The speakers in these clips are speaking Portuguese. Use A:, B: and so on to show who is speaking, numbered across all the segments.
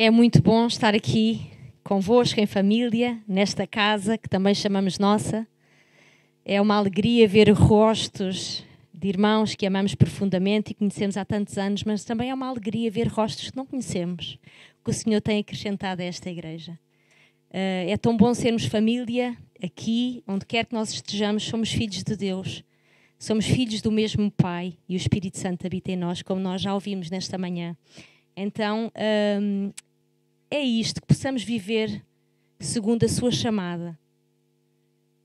A: É muito bom estar aqui convosco, em família, nesta casa que também chamamos nossa. É uma alegria ver rostos de irmãos que amamos profundamente e conhecemos há tantos anos, mas também é uma alegria ver rostos que não conhecemos, que o Senhor tem acrescentado a esta igreja. É tão bom sermos família aqui, onde quer que nós estejamos, somos filhos de Deus. Somos filhos do mesmo Pai e o Espírito Santo habita em nós, como nós já ouvimos nesta manhã. Então, é isto, que possamos viver segundo a sua chamada.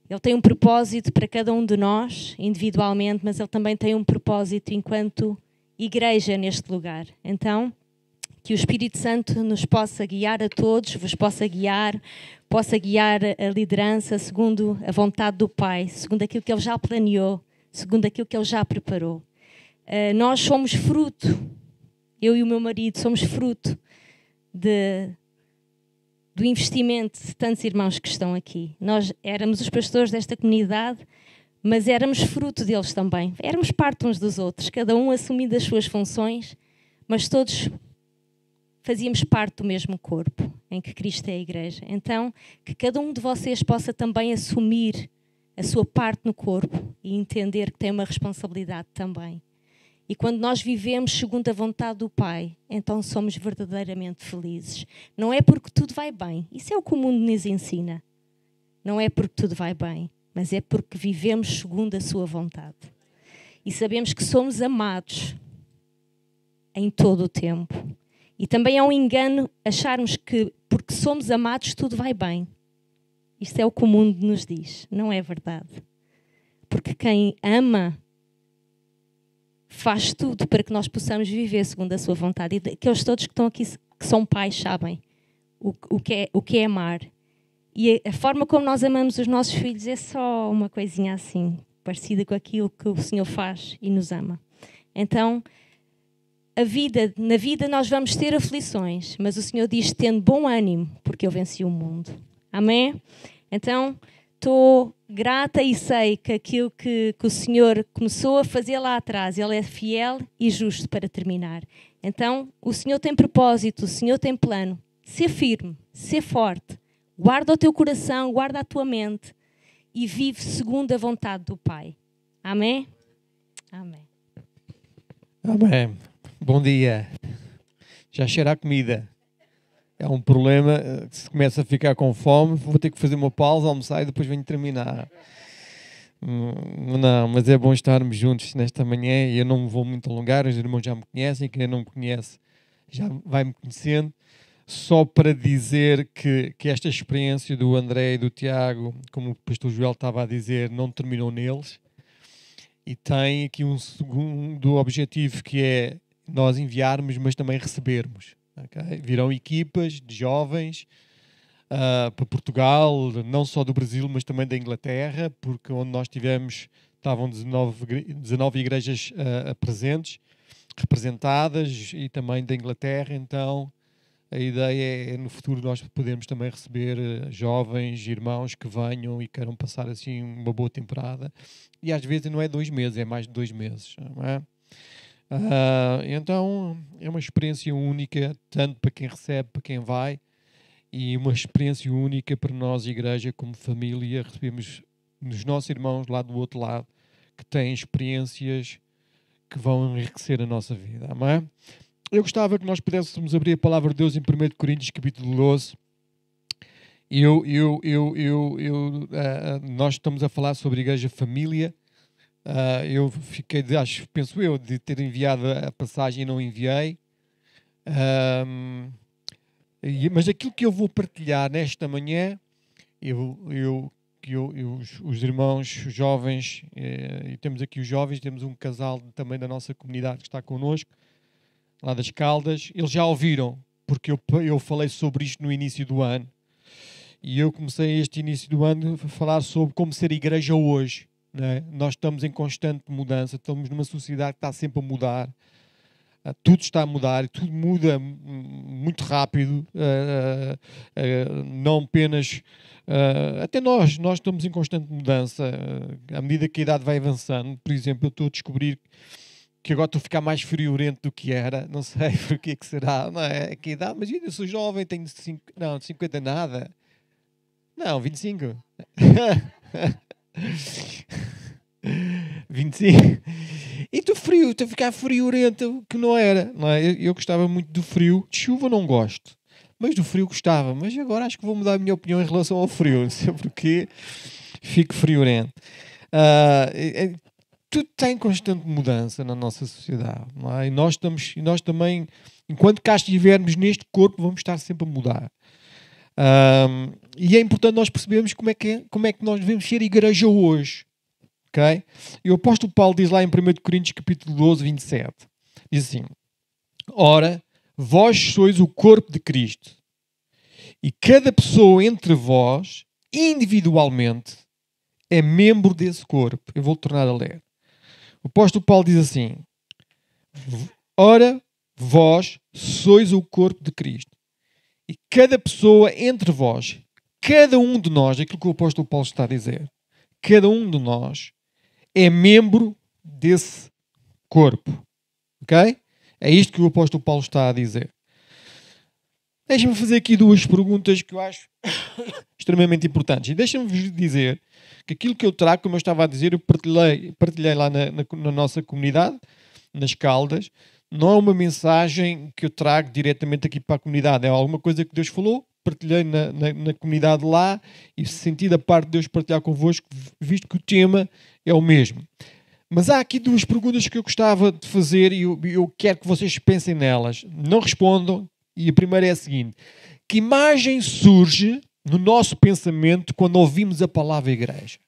A: Ele tem um propósito para cada um de nós, individualmente, mas Ele também tem um propósito enquanto igreja neste lugar. Então, que o Espírito Santo nos possa guiar a todos, vos possa guiar a liderança segundo a vontade do Pai, segundo aquilo que Ele já planeou, segundo aquilo que Ele já preparou. Nós somos fruto, eu e o meu marido somos fruto do investimento de tantos irmãos que estão aqui. Nós éramos os pastores desta comunidade, mas éramos fruto deles também. Éramos parte uns dos outros, cada um assumindo as suas funções, mas todos fazíamos parte do mesmo corpo, em que Cristo é a igreja. Então, que cada um de vocês possa também assumir a sua parte no corpo e entender que tem uma responsabilidade também. E quando nós vivemos segundo a vontade do Pai, então somos verdadeiramente felizes. Não é porque tudo vai bem. Isso é o que o mundo nos ensina. Não é porque tudo vai bem, mas é porque vivemos segundo a sua vontade. E sabemos que somos amados em todo o tempo. E também é um engano acharmos que porque somos amados tudo vai bem. Isto é o que o mundo nos diz. Não é verdade. Porque quem ama faz tudo para que nós possamos viver segundo a sua vontade. E aqueles todos que estão aqui, que são pais, sabem o que é amar. E a forma como nós amamos os nossos filhos é só uma coisinha assim, parecida com aquilo que o Senhor faz e nos ama. Então, na vida nós vamos ter aflições, mas o Senhor diz, tendo bom ânimo, porque eu venci o mundo. Amém? Então, estou grata e sei que aquilo que o Senhor começou a fazer lá atrás, Ele é fiel e justo para terminar. Então, o Senhor tem propósito, o Senhor tem plano. Ser firme, ser forte. Guarda o teu coração, guarda a tua mente e vive segundo a vontade do Pai. Amém? Amém.
B: Amém. Bom dia. Já cheira a comida. É um problema, se começa a ficar com fome, vou ter que fazer uma pausa, almoçar e depois venho terminar. Não, mas é bom estarmos juntos nesta manhã e eu não me vou muito alongar, os irmãos já me conhecem, quem não me conhece já vai-me conhecendo. Só para dizer que esta experiência do André e do Tiago, como o pastor Joel estava a dizer, não terminou neles. E tem aqui um segundo objetivo, que é nós enviarmos, mas também recebermos. Okay? Virão equipas de jovens para Portugal, não só do Brasil, mas também da Inglaterra, porque onde nós tivemos, estavam 19 igrejas presentes, representadas, e também da Inglaterra. Então, a ideia é, no futuro, nós podermos também receber jovens, irmãos que venham e queiram passar assim uma boa temporada. E às vezes não é 2 meses, é mais de 2 meses. Não é? Então é uma experiência única, tanto para quem recebe, para quem vai, e uma experiência única para nós, igreja, como família. Recebemos nos nossos irmãos lá do outro lado, que têm experiências que vão enriquecer a nossa vida. Amém? Eu gostava que nós pudéssemos abrir a palavra de Deus em 1 Coríntios, capítulo 12. Nós estamos a falar sobre a igreja família. Eu fiquei, penso eu, de ter enviado a passagem e não enviei. Mas aquilo que eu vou partilhar nesta manhã, os irmãos os jovens, e temos aqui os jovens, temos um casal também da nossa comunidade que está connosco, lá das Caldas, eles já ouviram, porque eu falei sobre isto no início do ano. E eu comecei este início do ano a falar sobre como ser igreja hoje. Né? Nós estamos em constante mudança, estamos numa sociedade que está sempre a mudar. Tudo está a mudar, tudo muda muito rápido. Não apenas... até nós estamos em constante mudança. À medida que a idade vai avançando, por exemplo, eu estou a descobrir que agora estou a ficar mais friorento do que era. Não sei porque que será. Não é? Que idade? Mas eu sou jovem, tenho 50 nada. Não, 25. 25. E estou frio, estou a ficar friorento, que não era. Não é? Eu gostava muito do frio. De chuva não gosto. Mas do frio gostava. Mas agora acho que vou mudar a minha opinião em relação ao frio. Não sei porquê. Fico friorento. Tudo está em constante mudança na nossa sociedade. Não é? E nós também, enquanto cá estivermos neste corpo, vamos estar sempre a mudar. E é importante nós percebermos como é que nós devemos ser igreja hoje. Okay? E o apóstolo Paulo diz lá em 1 Coríntios capítulo 12, 27. Diz assim: ora, vós sois o corpo de Cristo, e cada pessoa entre vós, individualmente, é membro desse corpo. Eu vou tornar a ler. O apóstolo Paulo diz assim: ora, vós sois o corpo de Cristo, e cada pessoa entre vós, cada um de nós, aquilo que o apóstolo Paulo está a dizer, cada um de nós é membro desse corpo. Ok? É isto que o apóstolo Paulo está a dizer. Deixa-me fazer aqui duas perguntas que eu acho extremamente importantes. E deixa-me dizer que aquilo que eu trago, como eu estava a dizer, eu partilhei lá na nossa comunidade, nas Caldas. Não é uma mensagem que eu trago diretamente aqui para a comunidade. É alguma coisa que Deus falou, partilhei na comunidade lá e senti da parte de Deus partilhar convosco, visto que o tema é o mesmo. Mas há aqui duas perguntas que eu gostava de fazer e eu quero que vocês pensem nelas. Não respondam. E a primeira é a seguinte: que imagem surge no nosso pensamento quando ouvimos a palavra igreja?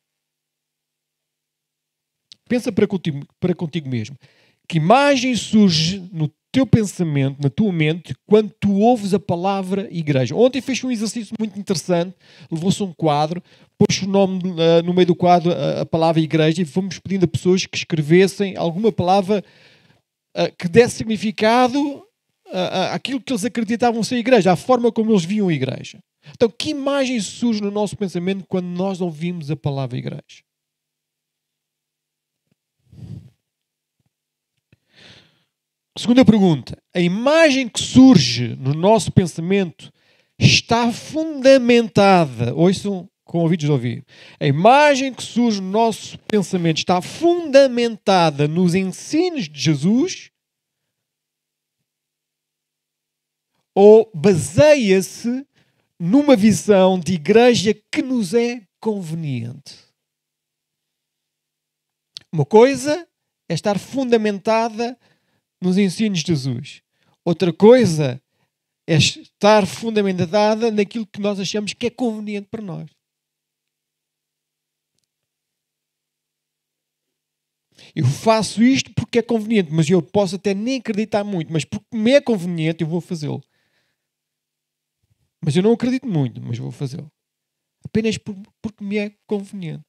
B: Pensa para contigo mesmo. Que imagem surge no teu pensamento, na tua mente, quando tu ouves a palavra igreja? Ontem fez um exercício muito interessante, levou-se um quadro, pôs o nome no meio do quadro, a palavra igreja, e fomos pedindo a pessoas que escrevessem alguma palavra que desse significado àquilo que eles acreditavam ser igreja, à forma como eles viam a igreja. Então, que imagem surge no nosso pensamento quando nós ouvimos a palavra igreja? Segunda pergunta: a imagem que surge no nosso pensamento está fundamentada, ouçam com ouvidos de ouvir, a imagem que surge no nosso pensamento está fundamentada nos ensinos de Jesus ou baseia-se numa visão de igreja que nos é conveniente? Uma coisa é estar fundamentada nos ensinos de Jesus. Outra coisa é estar fundamentada naquilo que nós achamos que é conveniente para nós. Eu faço isto porque é conveniente, mas eu posso até nem acreditar muito, mas porque me é conveniente eu vou fazê-lo. Mas eu não acredito muito, mas vou fazê-lo. Apenas porque me é conveniente.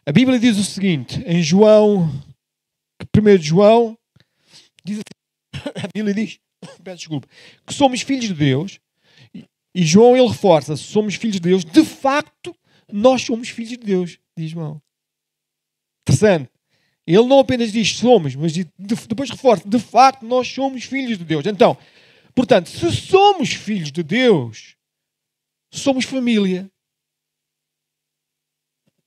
B: A Bíblia diz o seguinte, em João, 1 João, diz assim, a Bíblia diz, peço desculpa, que somos filhos de Deus, e João ele reforça, somos filhos de Deus, de facto, nós somos filhos de Deus, diz João. Interessante. Ele não apenas diz somos, mas depois reforça, de facto, nós somos filhos de Deus. Então, portanto, se somos filhos de Deus, somos família.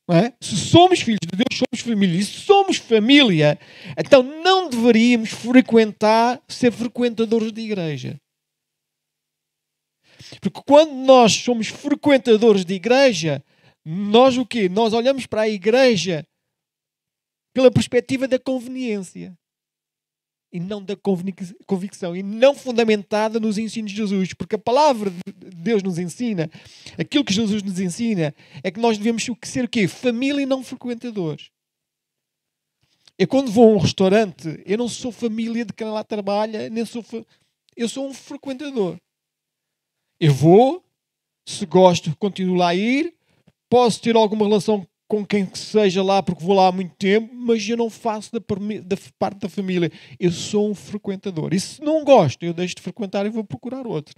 B: Não é? Se somos filhos de Deus, somos família. E se somos família, então não deveríamos ser frequentadores de igreja. Porque quando nós somos frequentadores de igreja, nós o quê? Nós olhamos para a igreja pela perspectiva da conveniência. E não da convicção. E não fundamentada nos ensinos de Jesus. Porque a palavra de Deus nos ensina, aquilo que Jesus nos ensina, é que nós devemos ser o quê? Família e não frequentadores. Eu quando vou a um restaurante, eu não sou família de quem lá trabalha, nem sou eu sou um frequentador. Eu vou, se gosto, continuo lá a ir, posso ter alguma relação com quem que seja lá, porque vou lá há muito tempo, mas eu não faço da parte da família. Eu sou um frequentador. E se não gosto, eu deixo de frequentar e vou procurar outro.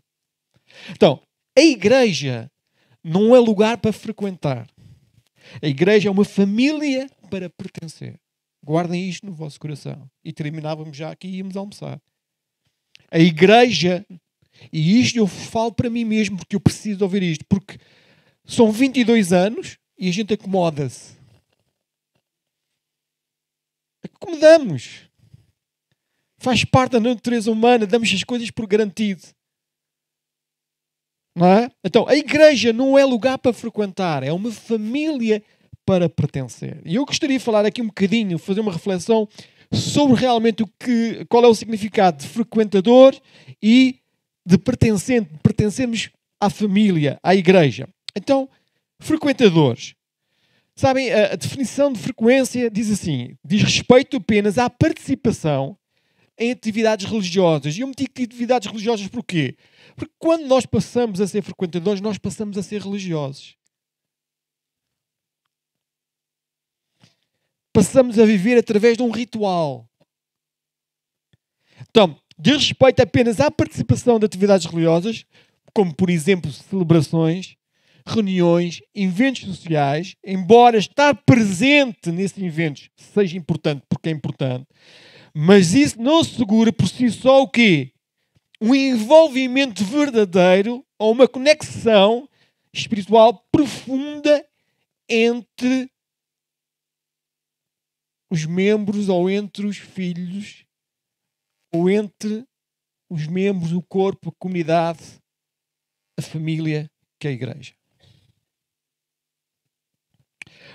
B: Então, a igreja não é lugar para frequentar. A igreja é uma família para pertencer. Guardem isto no vosso coração. E terminávamos já aqui e íamos almoçar. A igreja, e isto eu falo para mim mesmo, porque eu preciso de ouvir isto, porque são 22 anos e a gente acomoda-se. Acomodamos. Faz parte da natureza humana, damos as coisas por garantido. Não é? Então, a igreja não é lugar para frequentar, é uma família para pertencer. E eu gostaria de falar aqui um bocadinho, fazer uma reflexão sobre realmente qual é o significado de frequentador e de pertencente, de pertencermos à família, à igreja. Então, frequentadores. Sabem, a definição de frequência diz assim, diz respeito apenas à participação em atividades religiosas. E eu meti aqui atividades religiosas porquê? Porque quando nós passamos a ser frequentadores, nós passamos a ser religiosos. Passamos a viver através de um ritual. Então, diz respeito apenas à participação de atividades religiosas, como, por exemplo, celebrações, reuniões, eventos sociais, embora estar presente nesses eventos seja importante, porque é importante, mas isso não segura por si só o quê? Um envolvimento verdadeiro ou uma conexão espiritual profunda entre os membros ou entre os filhos ou entre os membros, o corpo, a comunidade, a família, que é a igreja.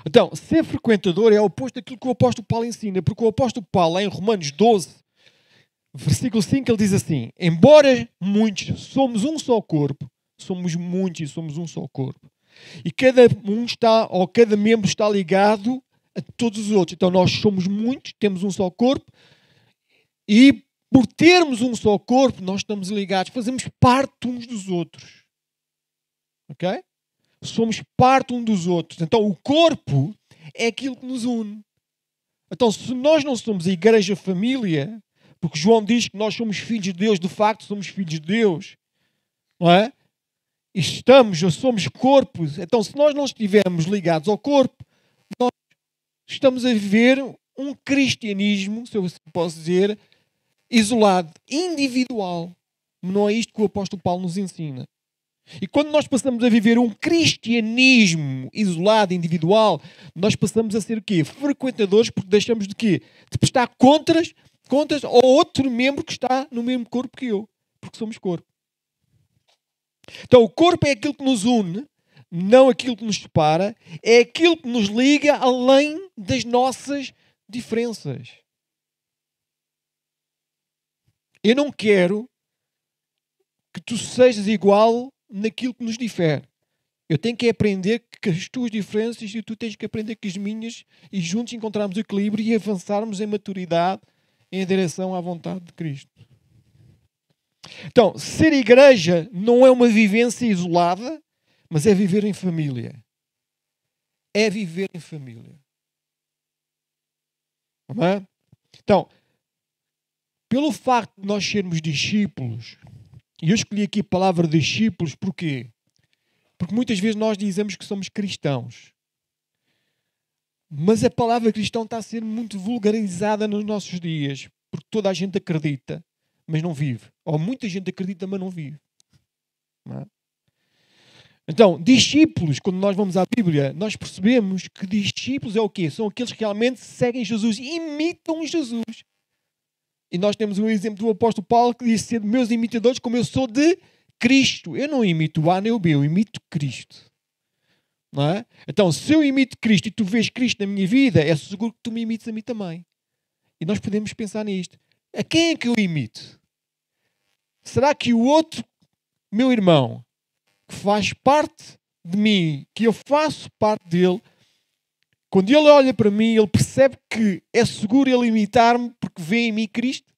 B: Então, ser frequentador é o oposto daquilo que o apóstolo Paulo ensina, porque o apóstolo Paulo, em Romanos 12, versículo 5, ele diz assim: embora muitos somos um só corpo, somos muitos e somos um só corpo. E cada membro está ligado a todos os outros. Então nós somos muitos, temos um só corpo, e por termos um só corpo, nós estamos ligados, fazemos parte uns dos outros. Ok? Somos parte um dos outros. Então o corpo é aquilo que nos une. Então se nós não somos a igreja família, porque João diz que nós somos filhos de Deus, de facto somos filhos de Deus, não é? E somos corpos. Então se nós não estivermos ligados ao corpo, nós estamos a viver um cristianismo, se eu posso dizer, isolado, individual. Não é isto que o apóstolo Paulo nos ensina. E quando nós passamos a viver um cristianismo isolado, individual, nós passamos a ser o quê? Frequentadores, porque deixamos de quê? De prestar contas ao outro membro que está no mesmo corpo que eu. Porque somos corpo. Então o corpo é aquilo que nos une, não aquilo que nos separa, é aquilo que nos liga além das nossas diferenças. Eu não quero que tu sejas igual naquilo que nos difere. Eu tenho que aprender que as tuas diferenças e tu tens que aprender que as minhas, e juntos encontrarmos o equilíbrio e avançarmos em maturidade em direção à vontade de Cristo. Então, ser igreja não é uma vivência isolada, mas é viver em família. É viver em família. Não é? Então, pelo facto de nós sermos discípulos, e eu escolhi aqui a palavra discípulos, porquê? Porque muitas vezes nós dizemos que somos cristãos. Mas a palavra cristão está a ser muito vulgarizada nos nossos dias, porque toda a gente acredita, mas não vive. Ou muita gente acredita, mas não vive. Não é? Então, discípulos, quando nós vamos à Bíblia, nós percebemos que discípulos é o quê? São aqueles que realmente seguem Jesus, imitam Jesus. E nós temos um exemplo do apóstolo Paulo que diz: sede meus imitadores como eu sou de Cristo. Eu não imito o A nem o B, eu imito Cristo. Não é? Então, se eu imito Cristo e tu vês Cristo na minha vida, é seguro que tu me imites a mim também. E nós podemos pensar nisto. A quem é que eu imito? Será que o outro, meu irmão, que faz parte de mim, que eu faço parte dele, quando ele olha para mim, ele percebe que é seguro ele imitar-me porque vê em mim Cristo?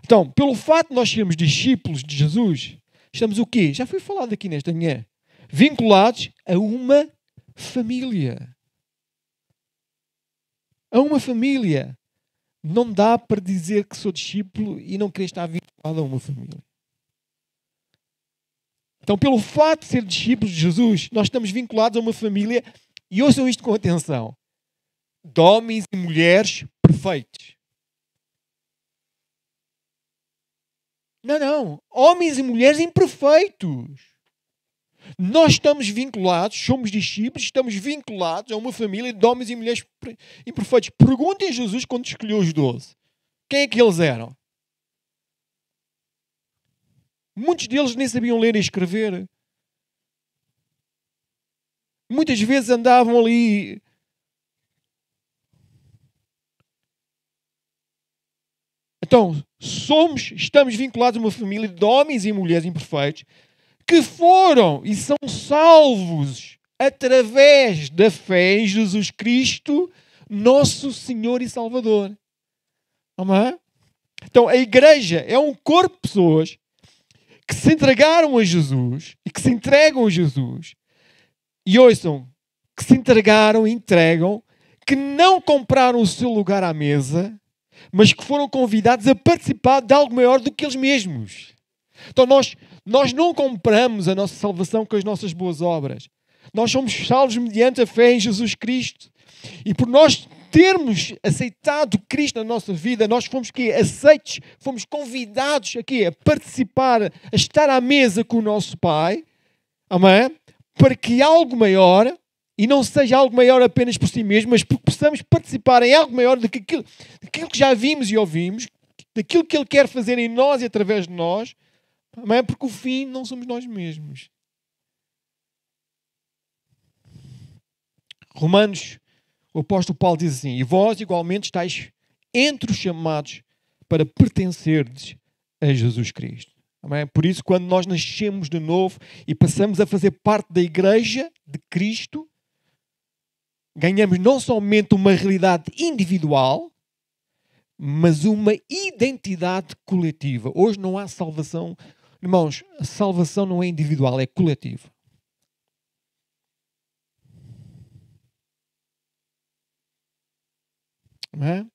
B: Então, pelo fato de nós sermos discípulos de Jesus, estamos o quê? Já foi falado aqui nesta manhã. Vinculados a uma família. A uma família. Não dá para dizer que sou discípulo e não querer estar vinculado a uma família. Então, pelo fato de ser discípulos de Jesus, nós estamos vinculados a uma família, e ouçam isto com atenção, de homens e mulheres perfeitos. Não. Homens e mulheres imperfeitos. Nós estamos vinculados, somos discípulos, estamos vinculados a uma família de homens e mulheres imperfeitos. Perguntem a Jesus quando escolheu os 12. Quem é que eles eram? Muitos deles nem sabiam ler e escrever. Muitas vezes andavam ali. Então, estamos vinculados a uma família de homens e mulheres imperfeitos que foram e são salvos através da fé em Jesus Cristo, nosso Senhor e Salvador. Amém? Então, a igreja é um corpo de pessoas que se entregaram a Jesus e que se entregam a Jesus. E ouçam, que se entregaram e entregam, que não compraram o seu lugar à mesa, mas que foram convidados a participar de algo maior do que eles mesmos. Então nós não compramos a nossa salvação com as nossas boas obras. Nós somos salvos mediante a fé em Jesus Cristo. E por nós termos aceitado Cristo na nossa vida, nós fomos aceitos, fomos convidados a participar, a estar à mesa com o nosso Pai. Amém? Para que algo maior, e não seja algo maior apenas por si mesmo, mas porque possamos participar em algo maior do que daquilo que já vimos e ouvimos, daquilo que Ele quer fazer em nós e através de nós. Amém? Porque o fim não somos nós mesmos. Romanos, o apóstolo Paulo diz assim: e vós igualmente estáis entre os chamados para pertencerdes a Jesus Cristo. Amém? Por isso, quando nós nascemos de novo e passamos a fazer parte da igreja de Cristo, ganhamos não somente uma realidade individual, mas uma identidade coletiva. Hoje não há salvação. Irmãos, a salvação não é individual, é coletiva. Não é?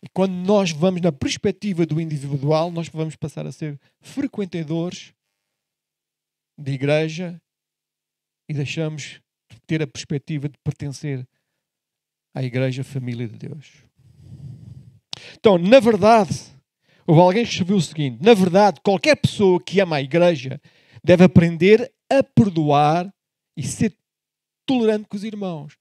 B: E quando nós vamos na perspectiva do individual, nós vamos passar a ser frequentadores de igreja e deixamos de ter a perspectiva de pertencer à igreja, família de Deus. Então, na verdade, houve alguém que escreveu o seguinte: na verdade, qualquer pessoa que ama a igreja deve aprender a perdoar e ser tolerante com os irmãos.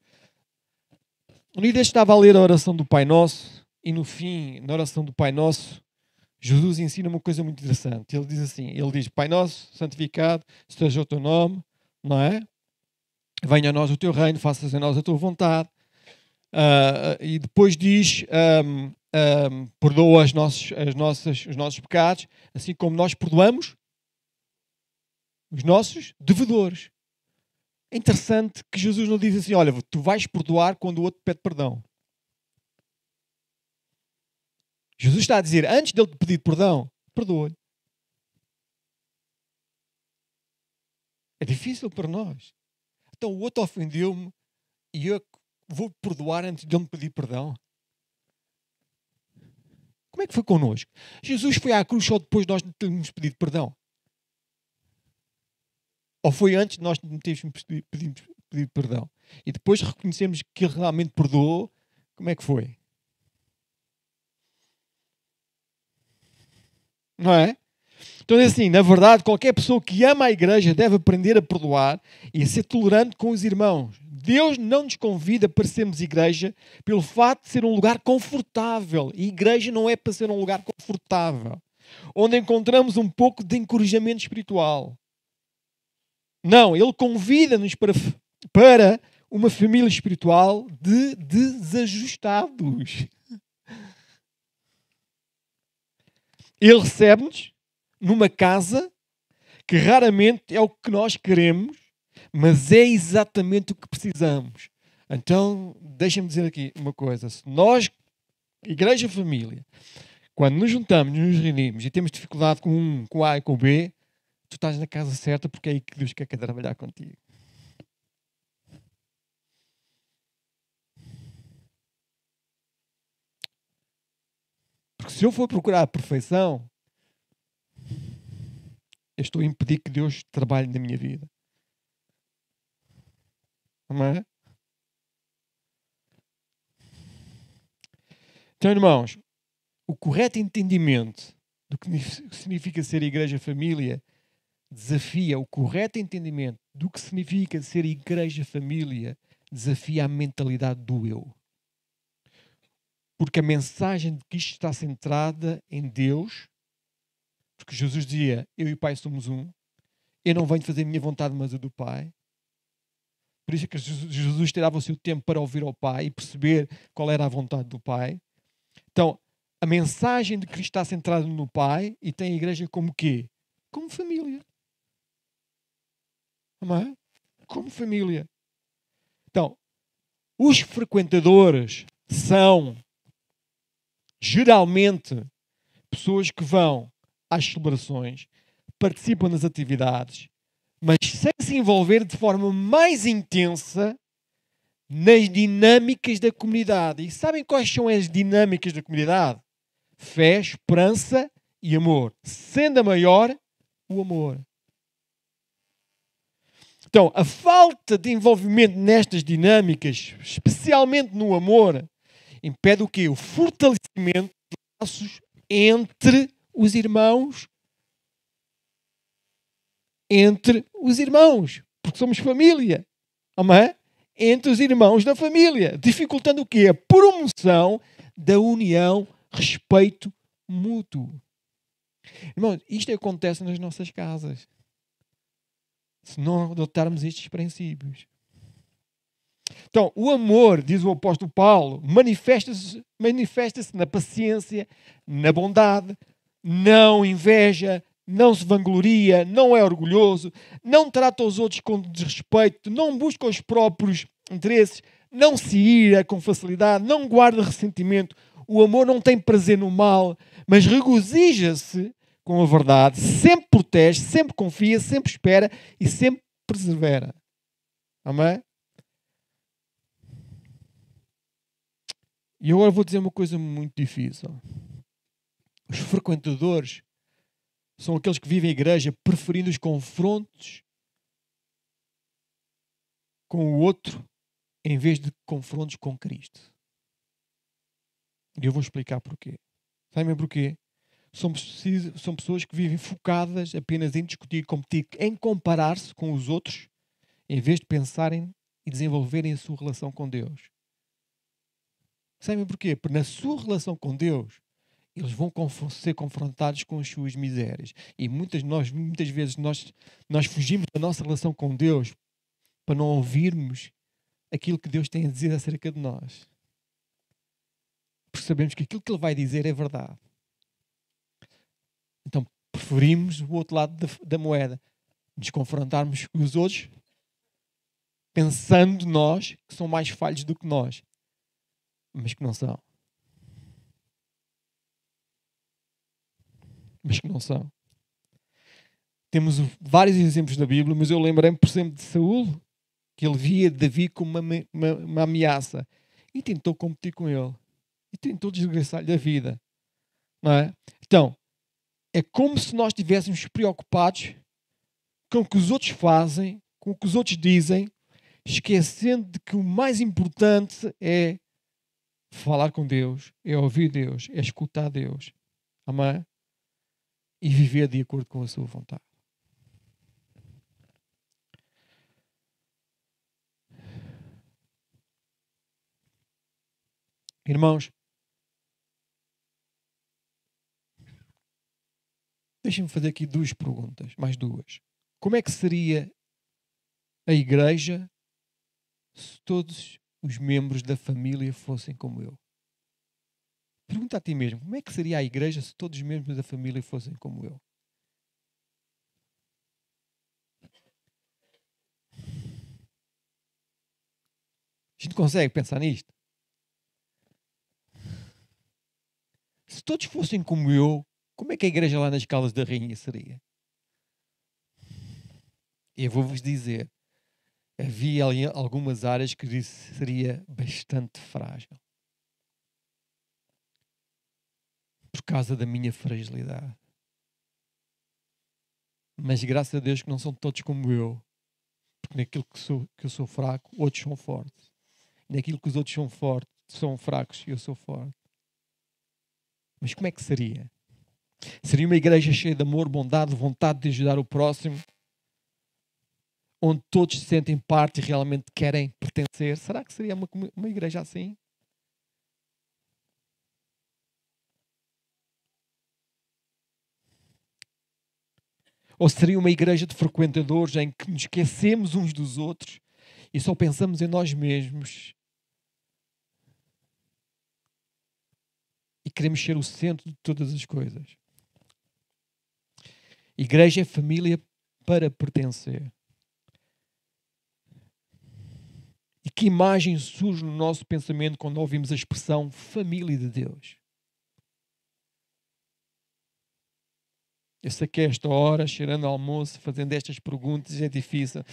B: Um dia estava a ler a oração do Pai Nosso e no fim, na oração do Pai Nosso, Jesus ensina uma coisa muito interessante. Ele diz assim, ele diz: Pai Nosso, santificado seja o teu nome, não é? Venha a nós o teu reino, faças a nós a tua vontade. E depois diz: perdoa os nossos pecados, assim como nós perdoamos os nossos devedores. É interessante que Jesus não diz assim: olha, tu vais perdoar quando o outro pede perdão. Jesus está a dizer, antes dele te pedir perdão, perdoa-lhe. É difícil para nós. Então o outro ofendeu-me e eu vou perdoar antes de ele me pedir perdão. Como é que foi connosco? Jesus foi à cruz só depois de nós termos pedido perdão? Ou foi antes de nós termos pedido perdão? E depois reconhecemos que ele realmente perdoou? Como é que foi? Não é? Então, assim, na verdade, qualquer pessoa que ama a igreja deve aprender a perdoar e a ser tolerante com os irmãos. Deus não nos convida para sermos igreja pelo fato de ser um lugar confortável. E igreja não é para ser um lugar confortável, onde encontramos um pouco de encorajamento espiritual. Não, Ele convida-nos para uma família espiritual de desajustados. Ele recebe-nos numa casa que raramente é o que nós queremos, mas é exatamente o que precisamos. Então, deixa-me dizer aqui uma coisa. Se nós, igreja família, quando nos juntamos, nos reunimos e temos dificuldade com um, com A e com B, tu estás na casa certa porque é aí que Deus quer trabalhar contigo. Porque se eu for procurar a perfeição, eu estou a impedir que Deus trabalhe na minha vida. Amém? Então, irmãos, o correto entendimento do que significa ser igreja-família desafia o correto entendimento do que significa ser igreja-família, desafia a mentalidade do eu. Porque a mensagem de que isto está centrada em Deus, porque Jesus dizia, eu e o Pai somos um, eu não venho fazer a minha vontade, mas a do Pai. Por isso é que Jesus tirava o seu tempo para ouvir ao Pai e perceber qual era a vontade do Pai. Então, a mensagem de Cristo está centrada no Pai e tem a igreja como quê? Como família. Amém? Como família. Então, os frequentadores são geralmente pessoas que vão às celebrações, participam das atividades, mas sem se envolver de forma mais intensa nas dinâmicas da comunidade. E sabem quais são as dinâmicas da comunidade? Fé, esperança e amor. Sendo a maior, o amor. Então, a falta de envolvimento nestas dinâmicas, especialmente no amor, impede o quê? O fortalecimento dos laços entre os irmãos. Entre os irmãos. Porque somos família. Amém? Entre os irmãos da família. Dificultando o quê? A promoção da união, respeito mútuo. Irmãos, isto acontece nas nossas casas. Se não adotarmos estes princípios. Então, o amor, diz o apóstolo Paulo, manifesta-se na paciência, na bondade, não inveja, não se vangloria, não é orgulhoso, não trata os outros com desrespeito, não busca os próprios interesses, não se ira com facilidade, não guarda ressentimento. O amor não tem prazer no mal, mas regozija-se com a verdade, sempre protege, sempre confia, sempre espera e sempre persevera. Amém? E agora vou dizer uma coisa muito difícil. Os frequentadores são aqueles que vivem a igreja preferindo os confrontos com o outro em vez de confrontos com Cristo. E eu vou explicar porquê. Sabem porquê? São pessoas que vivem focadas apenas em discutir, competir, em comparar-se com os outros, em vez de pensarem e desenvolverem a sua relação com Deus. Sabem porquê? Porque na sua relação com Deus, eles vão ser confrontados com as suas misérias. E muitas vezes nós fugimos da nossa relação com Deus para não ouvirmos aquilo que Deus tem a dizer acerca de nós. Porque sabemos que aquilo que Ele vai dizer é verdade. Então preferimos o outro lado da moeda. Nos confrontarmos com os outros pensando nós que são mais falhos do que nós. Mas que não são. Mas que não são. Temos vários exemplos na Bíblia, mas eu lembrei-me, por exemplo, de Saúl, que ele via Davi como uma ameaça e tentou competir com ele. E tentou desgraçar-lhe a vida. Não é? Então, é como se nós estivéssemos preocupados com o que os outros fazem, com o que os outros dizem, esquecendo de que o mais importante é falar com Deus, é ouvir Deus, é escutar Deus. Amém? E viver de acordo com a sua vontade. Irmãos, deixem-me fazer aqui duas perguntas, mais duas. Como é que seria a igreja se todos os membros da família fossem como eu? Pergunta a ti mesmo, como é que seria a igreja se todos os membros da família fossem como eu? A gente consegue pensar nisto? Se todos fossem como eu, como é que a igreja lá nas Caldas da Rainha seria? Eu vou-vos dizer, havia ali algumas áreas que seria bastante frágil. Por causa da minha fragilidade. Mas graças a Deus que não são todos como eu. Porque naquilo que eu sou fraco, outros são fortes. Naquilo que os outros são fortes, são fracos, eu sou forte. Mas como é que seria? Seria uma igreja cheia de amor, bondade, vontade de ajudar o próximo, onde todos se sentem parte e realmente querem pertencer? Será que seria uma igreja assim? Ou seria uma igreja de frequentadores em que nos esquecemos uns dos outros e só pensamos em nós mesmos e queremos ser o centro de todas as coisas? Igreja é família para pertencer. E que imagem surge no nosso pensamento quando ouvimos a expressão família de Deus? Eu sei que a esta hora, cheirando ao almoço, fazendo estas perguntas, é difícil.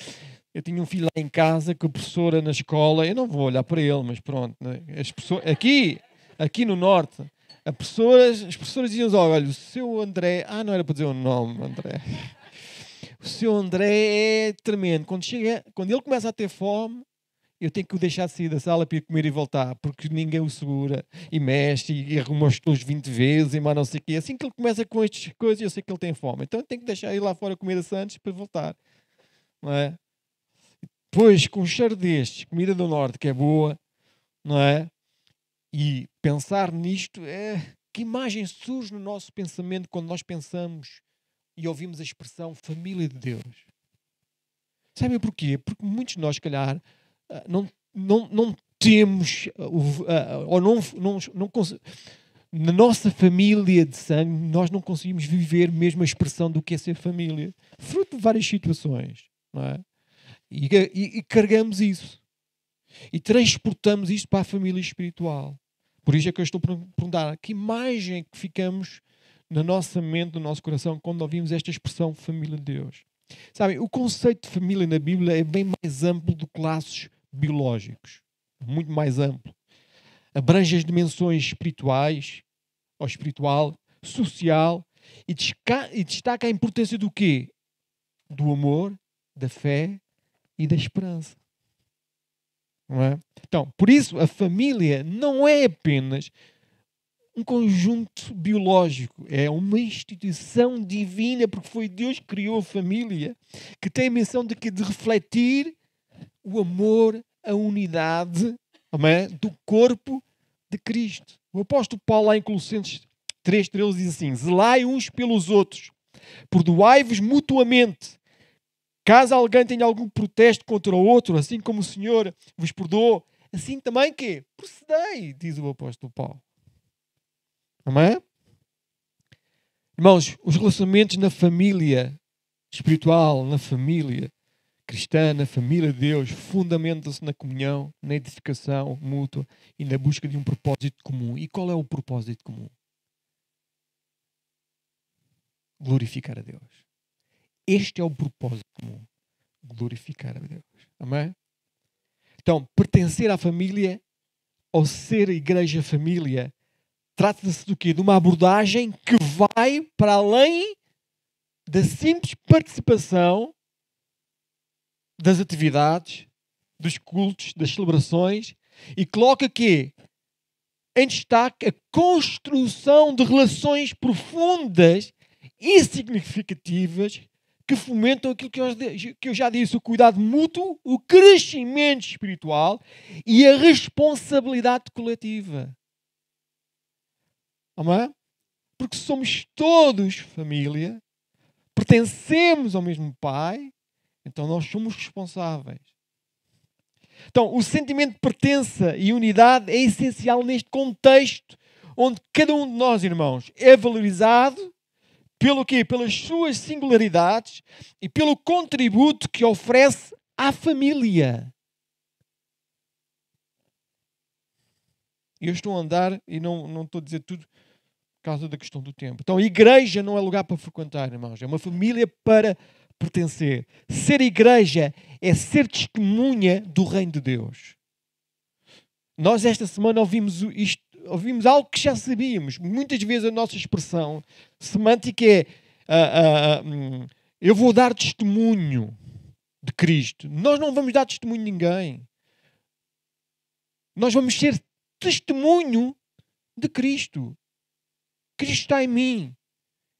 B: Eu tinha um filho lá em casa que a professora na escola, eu não vou olhar para ele, mas pronto, né? Aqui no Norte, as professoras diziam: olha, o seu André, não era para dizer o nome, André. O seu André é tremendo. Quando ele começa a ter fome, eu tenho que o deixar de sair da sala para ir comer e voltar, porque ninguém o segura e mexe e arruma os tos 20 vezes e mais não sei o quê. Assim que ele começa com estas coisas, eu sei que ele tem fome. Então eu tenho que deixar ele lá fora comer antes para voltar. Não é? Pois, com um cheiro destes, comida do Norte que é boa, não é? E pensar nisto, que imagem surge no nosso pensamento quando nós pensamos e ouvimos a expressão família de Deus? Sabem porquê? Porque muitos de nós, se calhar, não temos, ou na nossa família de sangue, nós não conseguimos viver mesmo a expressão do que é ser família, fruto de várias situações, não é? E carregamos isso e transportamos isto para a família espiritual. Por isso é que eu estou a perguntar: que imagem que ficamos na nossa mente, no nosso coração, quando ouvimos esta expressão família de Deus? Sabem, o conceito de família na Bíblia é bem mais amplo do que laços biológicos. Muito mais amplo. Abrange as dimensões espirituais, ou espiritual, social, e destaca a importância do quê? Do amor, da fé e da esperança. Não é? Então, por isso, a família não é apenas um conjunto biológico, é uma instituição divina, porque foi Deus que criou a família, que tem a missão de refletir o amor, a unidade, do corpo de Cristo. O apóstolo Paulo, lá em Colossenses 3:13, diz assim: zelai uns pelos outros, perdoai-vos mutuamente, caso alguém tenha algum protesto contra o outro, assim como o Senhor vos perdoou, assim também que procedei, diz o apóstolo Paulo. Amém? Irmãos, os relacionamentos na família espiritual, na família cristã, na família de Deus, fundamentam-se na comunhão, na edificação mútua e na busca de um propósito comum. E qual é o propósito comum? Glorificar a Deus. Este é o propósito comum. Glorificar a Deus. Amém? Então, pertencer à família ou ser igreja família trata-se do quê? De uma abordagem que vai para além da simples participação das atividades, dos cultos, das celebrações, e coloca quê? Em destaque a construção de relações profundas e significativas que fomentam aquilo que eu já disse: o cuidado mútuo, o crescimento espiritual e a responsabilidade coletiva. Amém? Porque somos todos família, pertencemos ao mesmo Pai, então nós somos responsáveis. Então, o sentimento de pertença e unidade é essencial neste contexto onde cada um de nós, irmãos, é valorizado pelo quê? Pelas suas singularidades e pelo contributo que oferece à família. Eu estou a andar e não estou a dizer tudo por causa da questão do tempo. Então, a igreja não é lugar para frequentar, irmãos. É uma família para pertencer. Ser igreja é ser testemunha do reino de Deus. Nós esta semana ouvimos algo que já sabíamos. Muitas vezes a nossa expressão semântica é Eu vou dar testemunho de Cristo. Nós não vamos dar testemunho de ninguém. Nós vamos ser testemunho de Cristo. Cristo está em mim.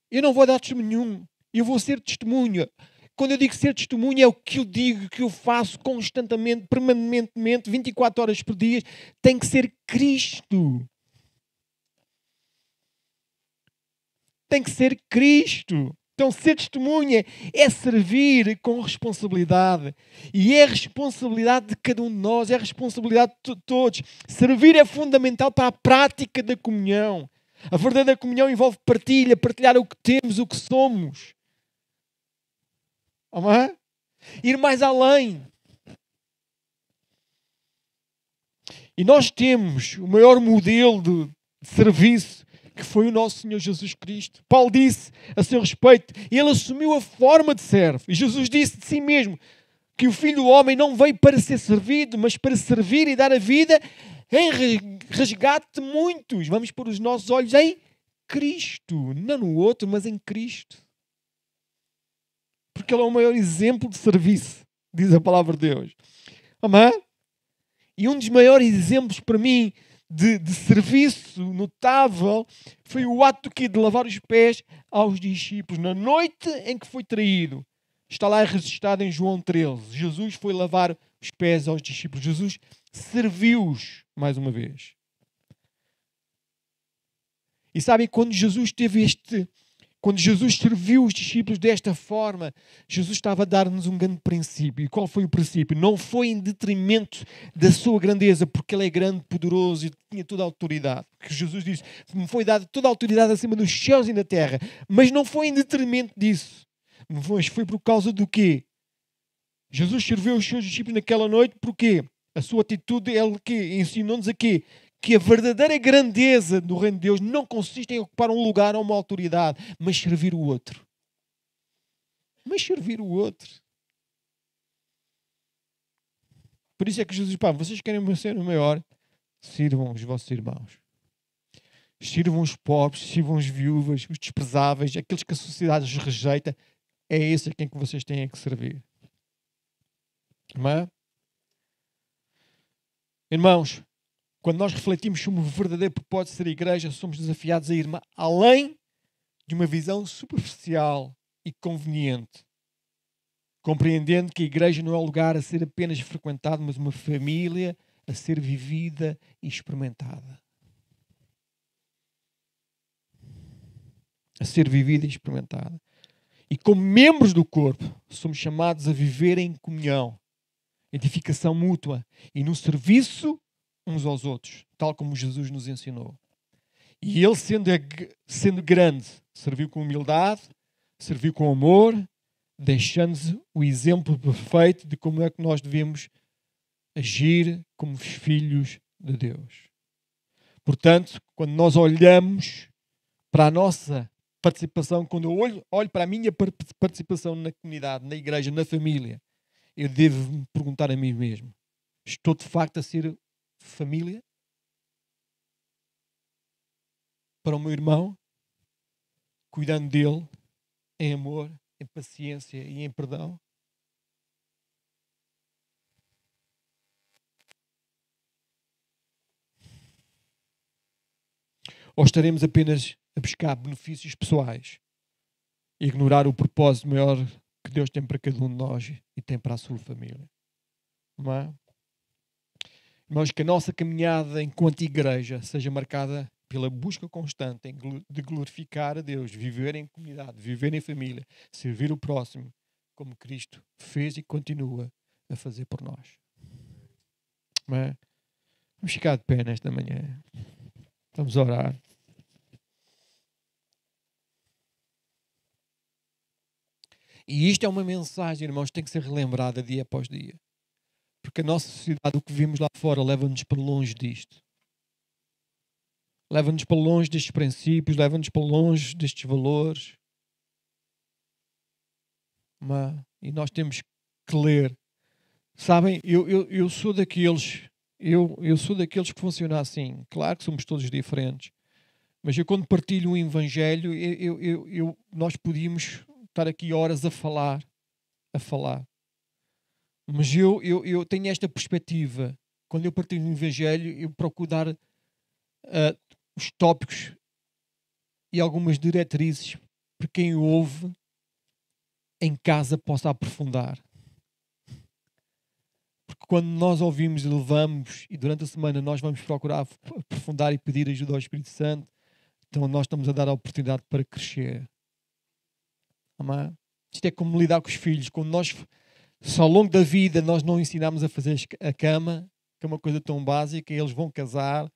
B: Eu não vou dar testemunho nenhum. Eu vou ser testemunha. Quando eu digo ser testemunha, é o que eu digo, que eu faço constantemente, permanentemente, 24 horas por dia. Tem que ser Cristo. Tem que ser Cristo. Então, ser testemunha é servir com responsabilidade. E é a responsabilidade de cada um de nós, é a responsabilidade de todos. Servir é fundamental para a prática da comunhão. A verdadeira comunhão envolve partilha, partilhar o que temos, o que somos. Amém? Ir mais além. E nós temos o maior modelo de serviço, que foi o nosso Senhor Jesus Cristo. Paulo disse a seu respeito, ele assumiu a forma de servo. E Jesus disse de si mesmo que o Filho do Homem não veio para ser servido, mas para servir e dar a vida em resgate de muitos. Vamos pôr os nossos olhos em Cristo. Não no outro, mas em Cristo. Porque Ele é o maior exemplo de serviço, diz a palavra de Deus. Amém? E um dos maiores exemplos para mim de serviço notável foi o ato de lavar os pés aos discípulos. Na noite em que foi traído, está lá registrado em João 13. Jesus foi lavar os pés aos discípulos. Jesus serviu-os mais uma vez. E sabem, quando Jesus serviu os discípulos desta forma, Jesus estava a dar-nos um grande princípio. E qual foi o princípio? Não foi em detrimento da sua grandeza, porque Ele é grande, poderoso e tinha toda a autoridade. Porque Jesus disse, me foi dada toda a autoridade acima dos céus e da terra. Mas não foi em detrimento disso. Mas foi por causa do quê? Jesus serviu os seus discípulos naquela noite porque a sua atitude, Ele que ensinou-nos a quê? Que a verdadeira grandeza do reino de Deus não consiste em ocupar um lugar ou uma autoridade, mas servir o outro. Mas servir o outro. Por isso é que Jesus diz, vocês querem ser o maior? Sirvam os vossos irmãos. Sirvam os pobres, sirvam as viúvas, os desprezáveis, aqueles que a sociedade os rejeita. É esse a quem que vocês têm que servir. Amém? Irmãos, quando nós refletimos sobre o verdadeiro propósito de ser a igreja, somos desafiados a ir além de uma visão superficial e conveniente, compreendendo que a igreja não é um lugar a ser apenas frequentado, mas uma família a ser vivida e experimentada. A ser vivida e experimentada. E como membros do corpo, somos chamados a viver em comunhão, edificação mútua e no serviço uns aos outros, tal como Jesus nos ensinou. E Ele, sendo grande, serviu com humildade, serviu com amor, deixando-nos o exemplo perfeito de como é que nós devemos agir como filhos de Deus. Portanto, quando nós olhamos para a nossa participação, quando eu olho para a minha participação na comunidade, na igreja, na família, eu devo me perguntar a mim mesmo, estou de facto a ser família para o meu irmão, cuidando dele em amor, em paciência e em perdão? Ou estaremos apenas a buscar benefícios pessoais e ignorar o propósito maior que Deus tem para cada um de nós e tem para a sua família? Não é? Irmãos, que a nossa caminhada enquanto igreja seja marcada pela busca constante de glorificar a Deus, viver em comunidade, viver em família, servir o próximo, como Cristo fez e continua a fazer por nós. Não é? Vamos ficar de pé nesta manhã. Vamos orar. E isto é uma mensagem, irmãos, que tem que ser relembrada dia após dia. Porque a nossa sociedade, o que vimos lá fora, leva-nos para longe disto. Leva-nos para longe destes princípios, leva-nos para longe destes valores. E nós temos que ler. Sabem, eu sou daqueles, eu sou daqueles que funcionam assim. Claro que somos todos diferentes. Mas eu quando partilho um evangelho, nós podíamos estar aqui horas a falar. Mas eu tenho esta perspectiva. Quando eu partilho no Evangelho, eu procuro dar os tópicos e algumas diretrizes para quem ouve em casa possa aprofundar. Porque quando nós ouvimos e levamos, e durante a semana nós vamos procurar aprofundar e pedir ajuda ao Espírito Santo, então nós estamos a dar a oportunidade para crescer. Amém? Isto é como lidar com os filhos. Quando nós, se ao longo da vida nós não ensinamos a fazer a cama, que é uma coisa tão básica, eles vão casar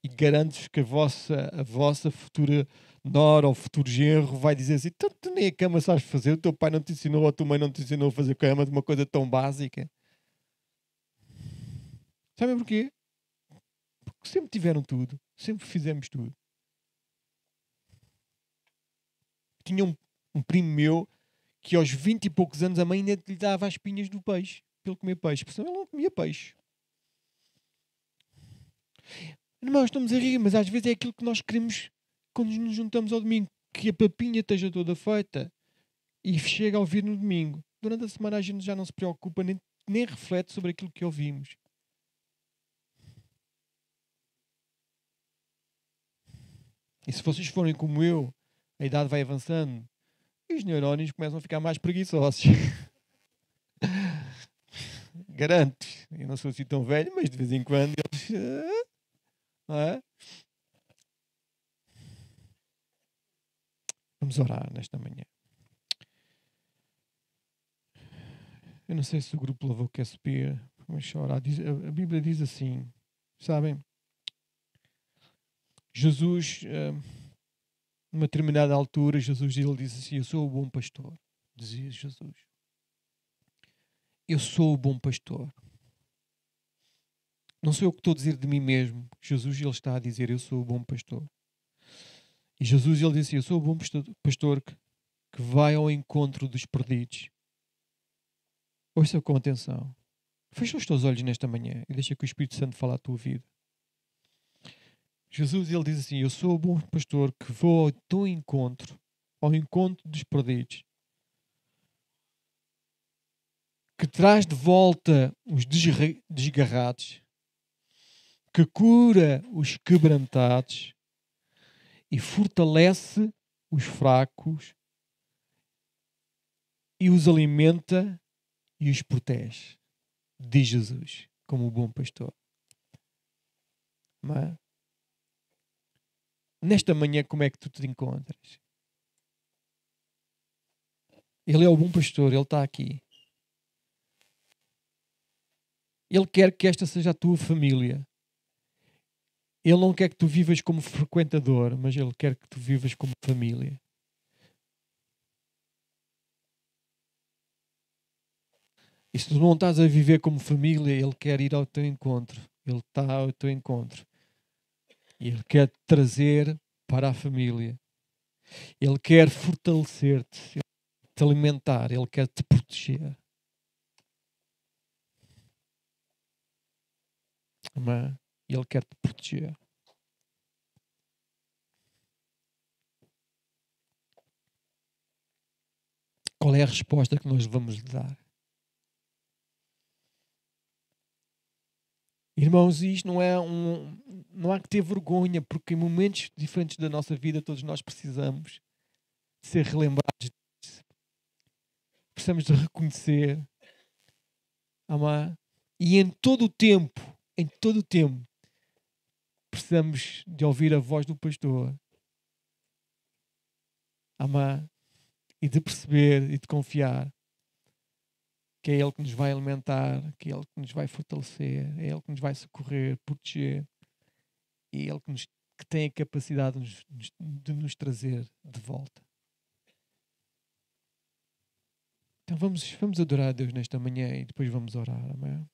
B: e garanto-vos que a vossa futura nora ou futuro genro vai dizer assim: tu nem a cama sabes fazer, o teu pai não te ensinou ou a tua mãe não te ensinou a fazer cama de uma coisa tão básica. Sabem porquê? Porque sempre tiveram tudo, sempre fizemos tudo. Tinha um primo meu que aos 20 e poucos anos a mãe ainda lhe dava as espinhas do peixe, para ele comer peixe, porque senão ele não comia peixe. Irmãos, estamos a rir, mas às vezes é aquilo que nós queremos quando nos juntamos ao domingo, que a papinha esteja toda feita e chega a ouvir no domingo. Durante a semana a gente já não se preocupa nem reflete sobre aquilo que ouvimos. E se vocês forem como eu, a idade vai avançando e os neurónios começam a ficar mais preguiçosos. Garanto. Eu não sou assim tão velho, mas de vez em quando eles... Não é? Vamos orar nesta manhã. Eu não sei se o grupo louvor quer subir. Vamos orar. A Bíblia diz assim, sabem? Jesus, numa determinada altura, Jesus ele disse assim: eu sou o bom pastor. Dizia Jesus. Eu sou o bom pastor. Não sou eu que estou a dizer de mim mesmo. Jesus ele está a dizer: eu sou o bom pastor. E Jesus ele disse: eu sou o bom pastor que vai ao encontro dos perdidos. Ouça com atenção. Fecha os teus olhos nesta manhã e deixa que o Espírito Santo fale à tua vida. Jesus ele diz assim: eu sou o bom pastor que vou ao teu encontro, ao encontro dos perdidos, que traz de volta os desgarrados, que cura os quebrantados e fortalece os fracos e os alimenta e os protege. Diz Jesus, como o bom pastor. Mas, nesta manhã, como é que tu te encontras? Ele é o bom pastor, ele está aqui. Ele quer que esta seja a tua família. Ele não quer que tu vivas como frequentador, mas ele quer que tu vivas como família. E se tu não estás a viver como família, ele quer ir ao teu encontro. Ele está ao teu encontro. E ele quer te trazer para a família. Ele quer fortalecer-te, te alimentar, ele quer te proteger. Amém? Ele quer te proteger. Qual é a resposta que nós vamos lhe dar? Irmãos, isto não há que ter vergonha, porque em momentos diferentes da nossa vida todos nós precisamos de ser relembrados disso. Precisamos de reconhecer. Amém? E em todo o tempo, precisamos de ouvir a voz do pastor. Amém? E de perceber e de confiar que é Ele que nos vai alimentar, que é Ele que nos vai fortalecer, é Ele que nos vai socorrer, proteger, e é Ele que tem a capacidade de nos trazer de volta. Então vamos adorar a Deus nesta manhã e depois vamos orar. Amém?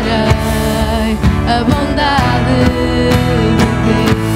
C: cantarei a bondade de Deus.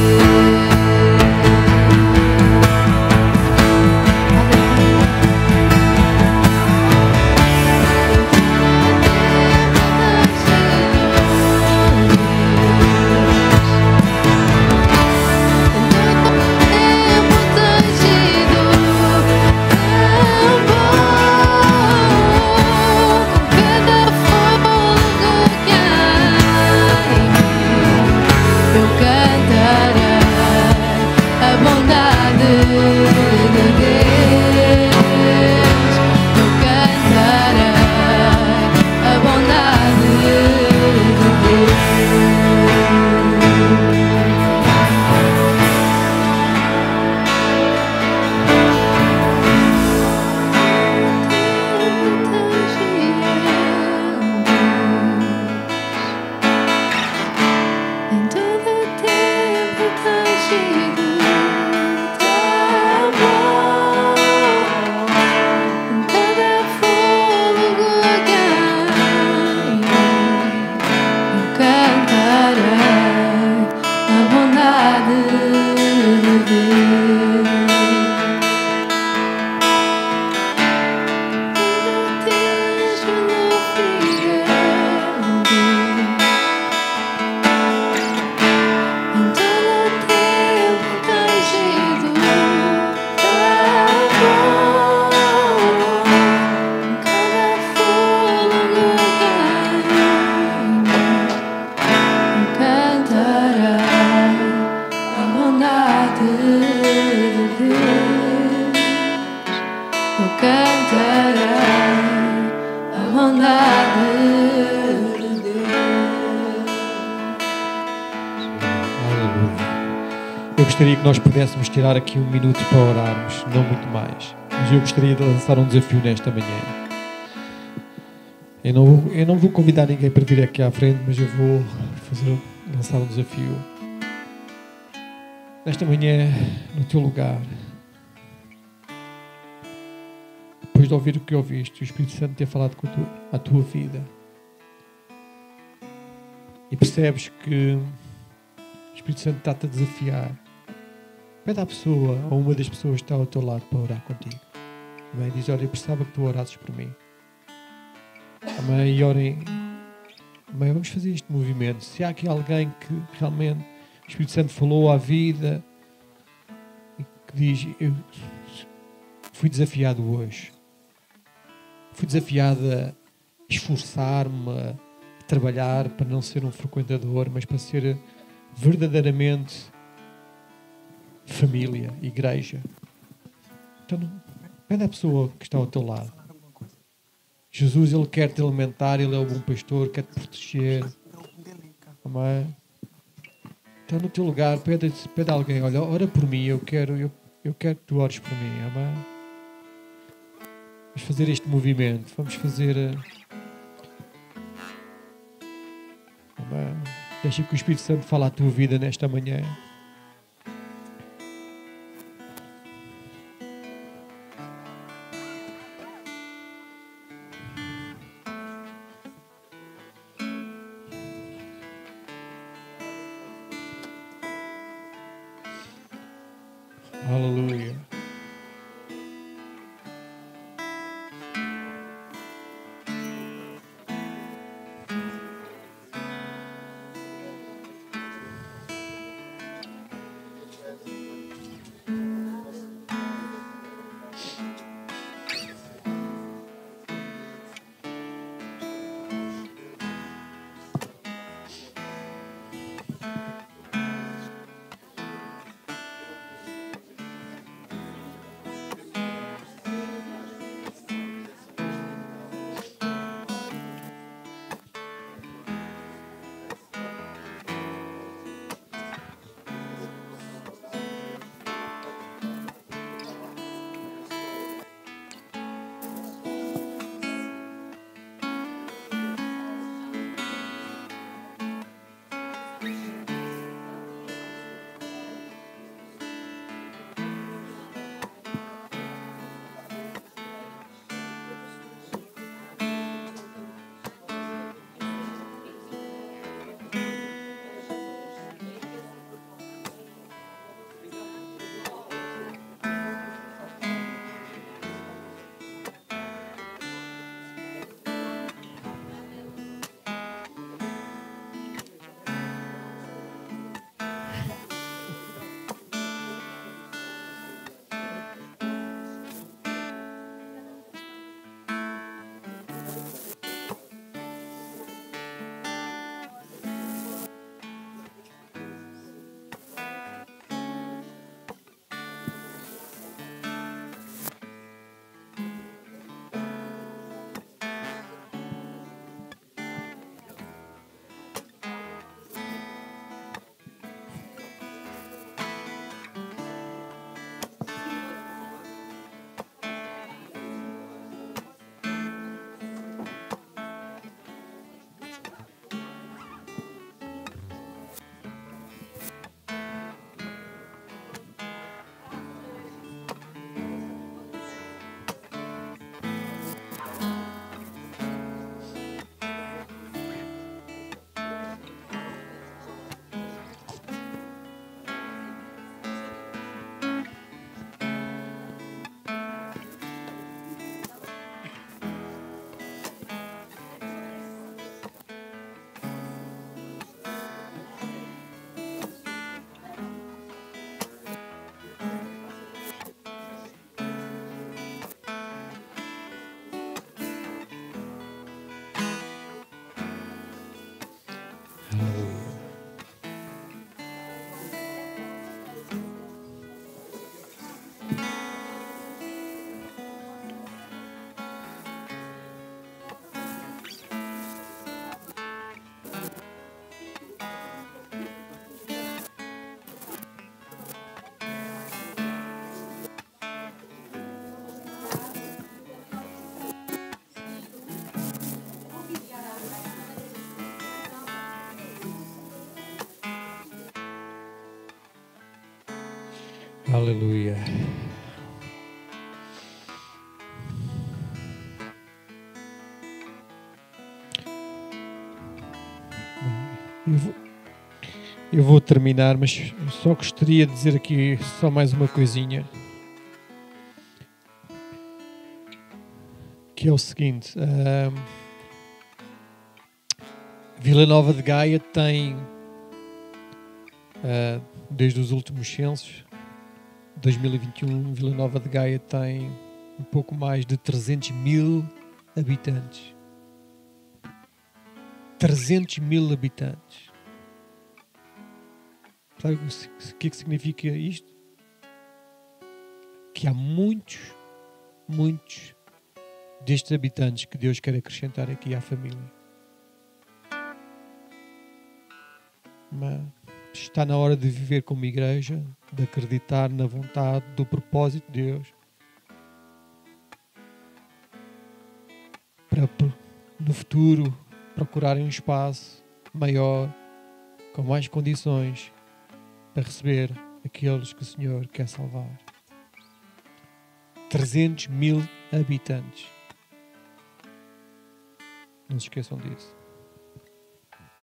B: Eu gostaria que nós pudéssemos tirar aqui um minuto para orarmos, não muito mais. Mas eu gostaria de lançar um desafio nesta manhã. Eu não vou convidar ninguém para vir aqui à frente, mas eu vou lançar um desafio. Nesta manhã, no teu lugar, depois de ouvir o que ouviste, o Espírito Santo ter falado com a tua vida, e percebes que o Espírito Santo está-te a desafiar, pede à pessoa, ou uma das pessoas que está ao teu lado, para orar contigo. Amém? Diz: olha, eu precisava que tu orasses por mim. Amém? E orem. Amém? Vamos fazer este movimento. Se há aqui alguém que realmente o Espírito Santo falou à vida e que diz: eu fui desafiado hoje. Fui desafiado a esforçar-me, a trabalhar para não ser um frequentador, mas para ser verdadeiramente família, igreja. Então, pede à pessoa que está ao teu lado. Jesus, Ele quer te alimentar, Ele é o bom pastor, quer te proteger. Amém? Então, no teu lugar, pede a alguém: olha, ora por mim, eu quero que tu ores por mim. Amém? Vamos fazer este movimento, vamos fazer. Amém? Deixa que o Espírito Santo fale à tua vida nesta manhã. Aleluia. Aleluia. Eu vou terminar, mas só gostaria de dizer aqui só mais uma coisinha. Que é o seguinte. Vila Nova de Gaia tem, desde os últimos censos, 2021, Vila Nova de Gaia tem um pouco mais de 300 mil habitantes. 300 mil habitantes. Sabe o que significa isto? Que há muitos destes habitantes que Deus quer acrescentar aqui à família. Mas está na hora de viver como igreja, de acreditar na vontade, do propósito de Deus, para no futuro procurarem um espaço maior, com mais condições, para receber aqueles que o Senhor quer salvar. 300 mil habitantes. Não se esqueçam disso.